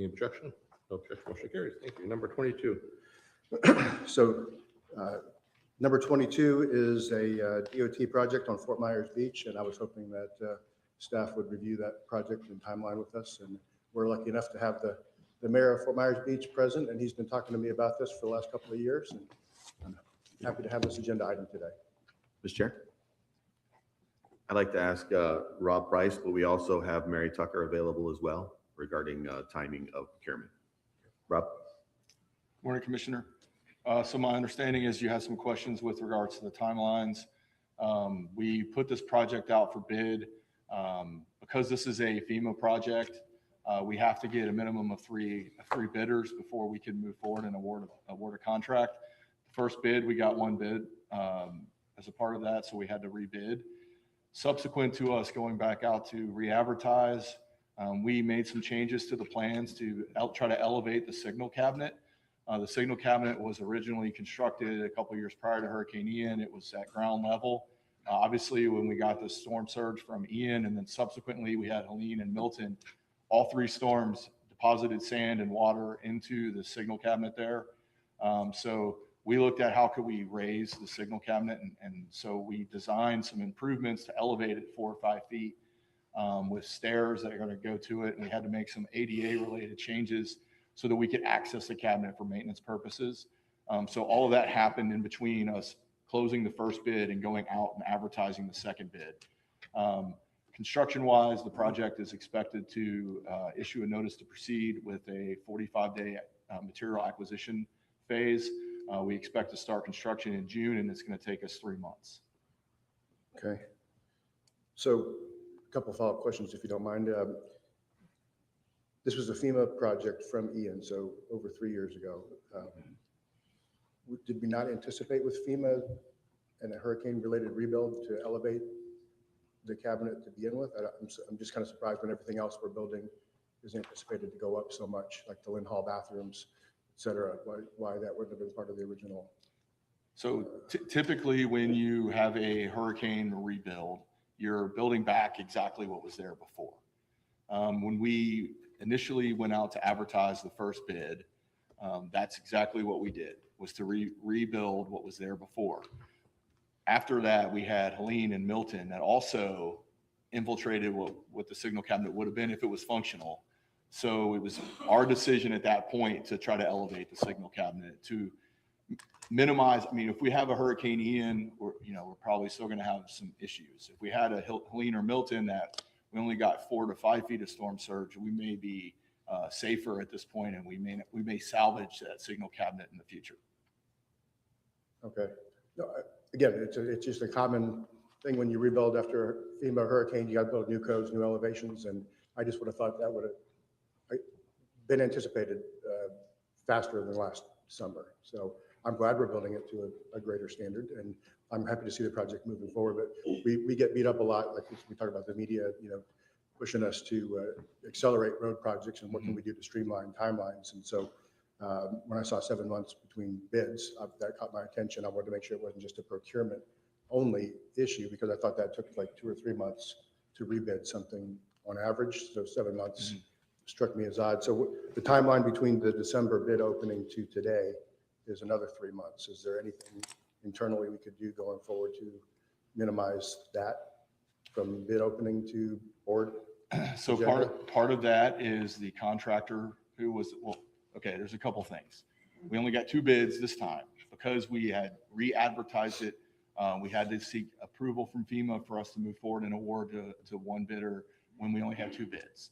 Any objection? No objection, motion carries. Thank you. Number 22. So number 22 is a DOT project on Fort Myers Beach, and I was hoping that staff would review that project and timeline with us. And we're lucky enough to have the mayor of Fort Myers Beach present, and he's been talking to me about this for the last couple of years, and I'm happy to have this agenda item today. Mr. Chair, I'd like to ask Rob Price, but we also have Mary Tucker available as well regarding timing of procurement. Rob? Morning, Commissioner. So my understanding is you have some questions with regards to the timelines. We put this project out for bid. Because this is a FEMA project, we have to get a minimum of three bidders before we can move forward and award a contract. The first bid, we got one bid as a part of that, so we had to rebid. Subsequent to us going back out to re-advertise, we made some changes to the plans to try to elevate the signal cabinet. The signal cabinet was originally constructed a couple years prior to Hurricane Ian. It was at ground level. Obviously, when we got the storm surge from Ian, and then subsequently we had Helene and Milton, all three storms deposited sand and water into the signal cabinet there. So we looked at how could we raise the signal cabinet, and so we designed some improvements to elevate it 4 or 5 feet with stairs that are going to go to it. And we had to make some ADA related changes so that we could access the cabinet for maintenance purposes. So all of that happened in between us closing the first bid and going out and advertising the second bid. Construction-wise, the project is expected to issue a notice to proceed with a 45-day material acquisition phase. We expect to start construction in June, and it's going to take us 3 months. Okay. So a couple of follow-up questions, if you don't mind. This was a FEMA project from Ian, so over 3 years ago. Did we not anticipate with FEMA and a hurricane-related rebuild to elevate the cabinet to begin with? I'm just kind of surprised when everything else we're building is anticipated to go up so much, like the Lynn Hall bathrooms, et cetera. Why that wouldn't have been part of the original? So typically when you have a hurricane rebuild, you're building back exactly what was there before. When we initially went out to advertise the first bid, that's exactly what we did, was to rebuild what was there before. After that, we had Helene and Milton that also infiltrated what the signal cabinet would have been if it was functional. So it was our decision at that point to try to elevate the signal cabinet to minimize. I mean, if we have a Hurricane Ian, we're probably still going to have some issues. If we had a Helene or Milton that we only got 4 to 5 feet of storm surge, we may be safer at this point, and we may salvage that signal cabinet in the future. Okay. No, again, it's just a common thing when you rebuild after a FEMA hurricane. You got to build new codes, new elevations, and I just would have thought that would have been anticipated faster than last summer. So I'm glad we're building it to a greater standard, and I'm happy to see the project moving forward. But we get beat up a lot, like we talk about the media, pushing us to accelerate road projects and what can we do to streamline timelines. And so when I saw 7 months between bids, that caught my attention. I wanted to make sure it wasn't just a procurement only issue, because I thought that took like 2 or 3 months to rebid something on average. So 7 months struck me as odd. So the timeline between the December bid opening to today is another 3 months. Is there anything internally we could do going forward to minimize that from bid opening to board? So part of that is the contractor who was, okay, there's a couple things. We only got 2 bids this time because we had re-advertised it. We had to seek approval from FEMA for us to move forward and award to one bidder when we only had 2 bids.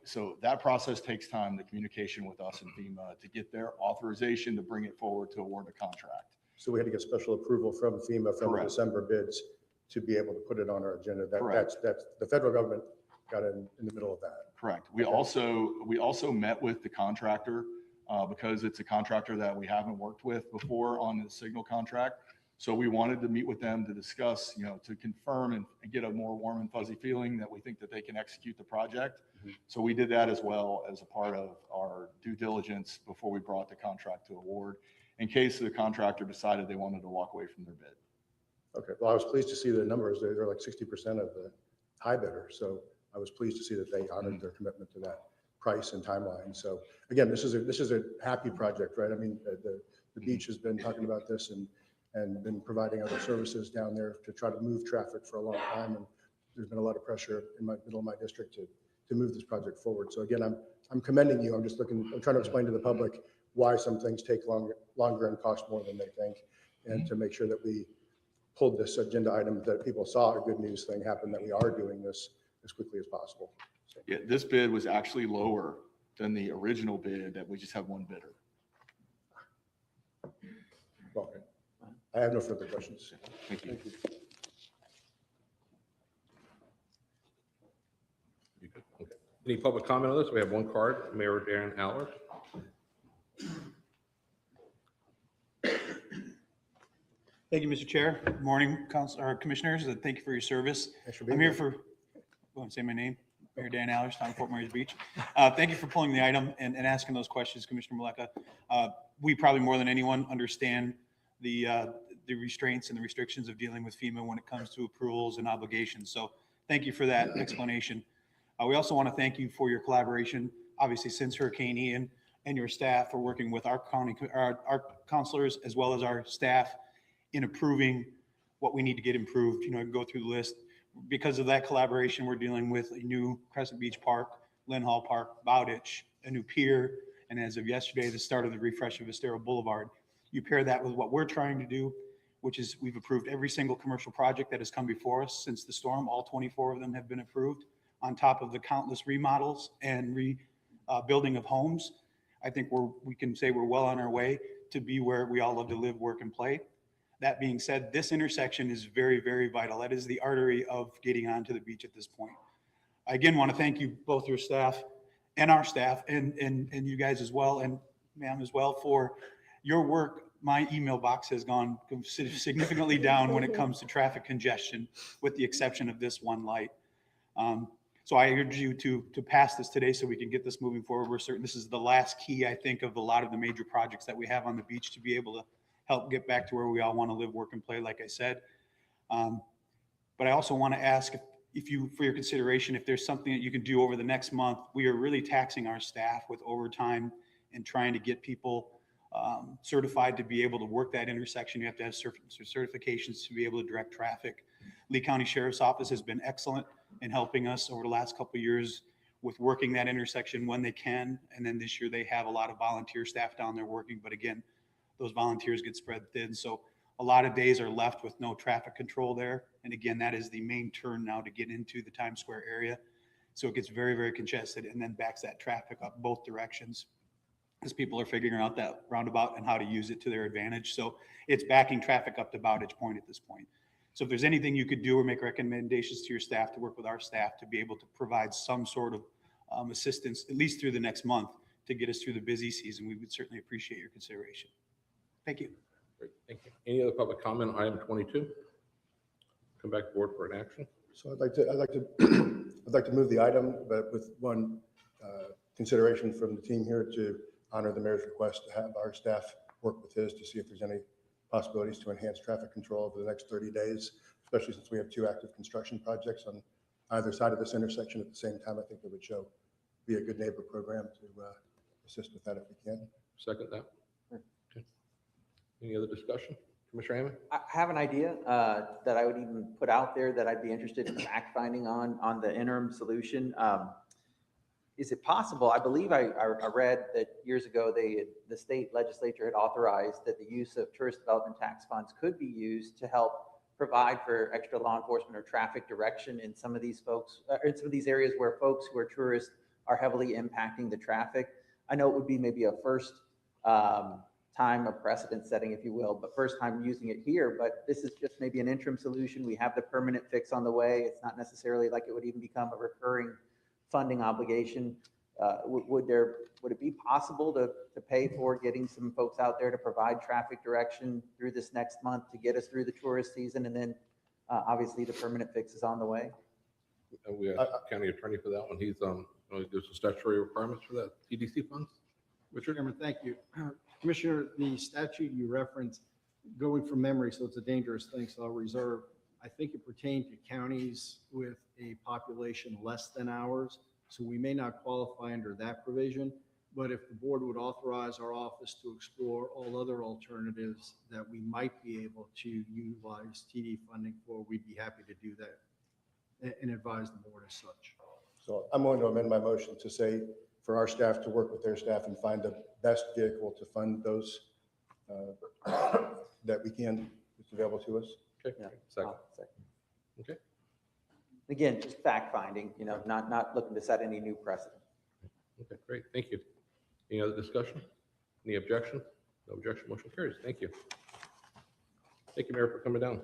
So that process takes time, the communication with us and FEMA to get their authorization to bring it forward to award the contract. So we had to get special approval from FEMA from the Correct. December bids to be able to put it on our agenda. Correct. That's the federal government got in the middle of that. Correct. We also met with the contractor because it's a contractor that we haven't worked with before on the signal contract. So we wanted to meet with them to discuss, to confirm and get a more warm and fuzzy feeling that we think that they can execute the project. So we did that as well as a part of our due diligence before we brought the contract to award, in case the contractor decided they wanted to walk away from their bid. Okay. Well, I was pleased to see the numbers. They're like 60% of the high bidder. So I was pleased to see that they honored their commitment to that. price and timeline. So again, this is a happy project, right? I mean, the beach has been talking about this and been providing other services down there to try to move traffic for a long time. And there's been a lot of pressure in my middle of my district to move this project forward. So again, I'm commending you. I'm trying to explain to the public why some things take longer and cost more than they think, and to make sure that we pulled this agenda item, that people saw a good news thing happen, that we are doing this as quickly as possible. So, Yeah, this bid was actually lower than the original bid that we just have one bidder. well, I have no further questions. Thank you. Thank you. You good? Okay. Any public comment on this? We have one card, Mayor Dan Allard. Thank you, Mr. Chair. Good morning, commissioners, and thank you for your service. Thanks for being I'm here for, want to say my name? Mayor Dan Allers, Town of Fort Myers Beach. Thank you for pulling the item and asking those questions, Commissioner Maleka. We probably more than anyone understand the restraints and the restrictions of dealing with FEMA when it comes to approvals and obligations. So thank you for that explanation. We also want to thank you for your collaboration, obviously since Hurricane Ian, and your staff for working with our county, our counselors, as well as our staff in approving what we need to get improved. You know, go through the list. Because of that collaboration, we're dealing with a new Crescent Beach Park, Lynn Hall Park, Bowditch, a new pier, and as of yesterday, the start of the refresh of Estero Boulevard. You pair that with what we're trying to do, which is we've approved every single commercial project that has come before us since the storm. All 24 of them have been approved, on top of the countless remodels and rebuilding of homes. I think we can say we're well on our way to be where we all love to live, work, and play. That being said, this intersection is very, very vital. That is the artery of getting onto the beach at this point. I again want to thank you, both your staff and our staff, and you guys as well, and ma'am as well, for your work. My email box has gone significantly down when it comes to traffic congestion, with the exception of this one light. So I urge you to pass this today so we can get this moving forward. We're certain this is the last key, I think, of a lot of the major projects that we have on the beach to be able to help get back to where we all want to live, work, and play, like I said. But I also want to ask if you, for your consideration, if there's something that you can do over the next month. We are really taxing our staff with overtime and trying to get people certified to be able to work that intersection. You have to have certifications to be able to direct traffic. Lee County Sheriff's Office has been excellent in helping us over the last couple of years with working that intersection when they can. And then this year they have a lot of volunteer staff down there working. But again, those volunteers get spread thin. So a lot of days are left with no traffic control there. And again, that is the main turn now to get into the Times Square area. So it gets very, very congested and then backs that traffic up both directions as people are figuring out that roundabout and how to use it to their advantage. So it's backing traffic up to Bowditch Point at this point. So if there's anything you could do or make recommendations to your staff to work with our staff to be able to provide some sort of assistance, at least through the next month, to get us through the busy season, we would certainly appreciate your consideration. Thank you. Great, thank you. Any other public comment on item 22? Come back forward for an action. So I'd like to move the item, but with one consideration from the team here to honor the mayor's request to have our staff work with his to see if there's any possibilities to enhance traffic control over the next 30 days, especially since we have two active construction projects on either side of this intersection at the same time. I think it would be a good neighbor program to assist with that if we can. Second that. Okay. Any other discussion? Commissioner Hammond? I have an idea that I would even put out there that I'd be interested in fact finding on the interim solution. Is it possible? I believe I read that years ago the state legislature had authorized that the use of tourist development tax funds could be used to help provide for extra law enforcement or traffic direction in some of these areas where folks who are tourists are heavily impacting the traffic. I know it would be maybe a first time of precedent setting, if you will, but first time using it here. But this is just maybe an interim solution. We have the permanent fix on the way. It's not necessarily like it would even become a recurring funding obligation. Would it be possible to pay for getting some folks out there to provide traffic direction through this next month to get us through the tourist season, and then obviously the permanent fix is on the way? We have county attorney for that one. He's there's some statutory requirements for that TDC funds. Mr. Chairman, thank you. Commissioner, the statute you referenced, going from memory, so it's a dangerous thing, so I'll reserve. I think it pertained to counties with a population less than ours. So we may not qualify under that provision, but if the board would authorize our office to explore all other alternatives that we might be able to utilize TD funding for, we'd be happy to do that and advise the board as such. So I'm going to amend my motion to say for our staff to work with their staff and find the best vehicle to fund those that we can, that's available to us. Okay, Yeah. second. I'll second. Okay. Again, just fact finding, not looking to set any new precedent. Okay, great, thank you. Any other discussion? Any objection? No objection, motion carries. Thank you. Thank you, Mayor, for coming down.